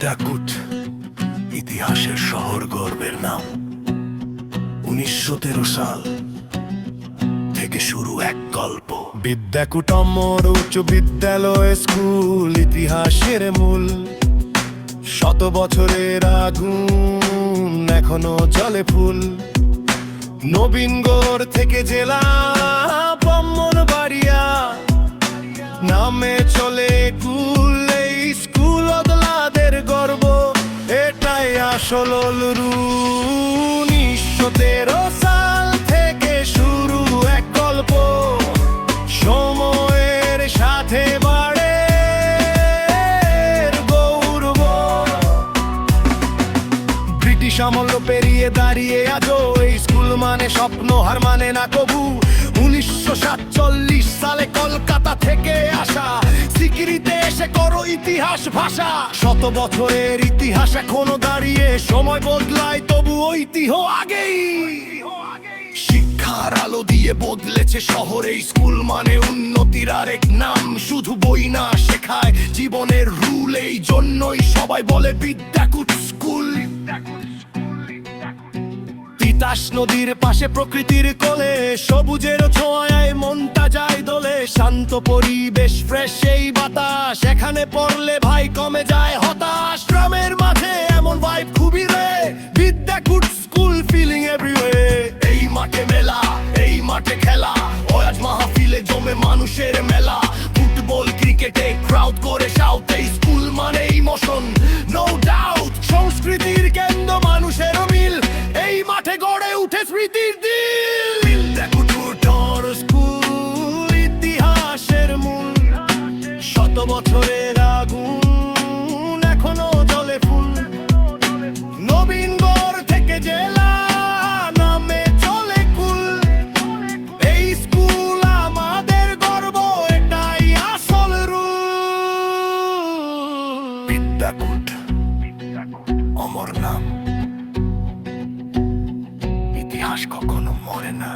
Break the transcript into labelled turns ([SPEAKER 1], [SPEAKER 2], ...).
[SPEAKER 1] বিদ্যাকূট ইতিহাসের শহর, গর্বের নাম। 1913 সাল থেকে শুরু এক গল্প। বিদ্যাকূট অমর উচ্চ বিদ্যালয় স্কুল, ইতিহাসের মূল। শত বছরের আগুন এখনো জ্বলে ফুল। নবীনগড় থেকে জেলা ব্রাহ্মণবাড়িয়া নামে চলে কুল। এই স্কুল অদলাদের গর্ব, এটাই আসল রু। 1913 সাল থেকে শুরু এক গল্প, সময়ের সাথে বাড়ে গৌরব। ব্রিটিশ আমল পেরিয়ে দাঁড়িয়ে আজও এই স্কুল মানে স্বপ্ন, হার মানে না কবু। 1947 সালে কলকাতা থেকে আসা, সিকিরিতে এসে করো ইতিহাস ভাষা। শত বছরের ইতিহাস এখনো দাঁড়িয়ে, সময় বদলায় তবু ঐতিহ্য আগেই। শিক্ষার আলো দিয়ে বদলেছে শহরে স্কুল মানে উন্নতির আরেক নাম। শুধু বই না, শেখায় জীবনের রুল। এই জন্যই সবাই বলে বিদ্যাকূট স্কুল। তিতাস নদীর পাশে প্রকৃতির কোলে, সবুজের ছোঁয়ায় মনটা যায় দোলে। শান্ত পরিবেশ, ফ্রেশ এই বাতাস, এখানে পড়লে ভাই কমে যায় হতাশ। গ্রামের মাঝে এমন ভাইব খুবই রে, বিদ্যাকূট স্কুল ফিলিং এভরিওয়্যার। এই মাঠে মেলা, এই মাঠে খেলা, আজ মাহফিলে জমে মানুষের মেলা। ফুটবল ক্রিকেটে ক্রাউড করে শাউট, এই স্কুল মানে ইমোশন নো ডাউট। সংস্কৃতির কেন্দ্র, মানুষের মিল, এই মাঠে গড়ে উঠে স্মৃতির দিল। বিদ্যাকূট স্কুল ইতিহাসের মূল। শত বছরের আগুন এখনো জ্বলে ফুল। নবীনগড় থেকে জেলা নামে চলে কুল। এই স্কুল আমাদের গর্ব, এটাই আসল রূপ। বিদ্যাকূট অমর নাম, ইতিহাস কখনো মরে না।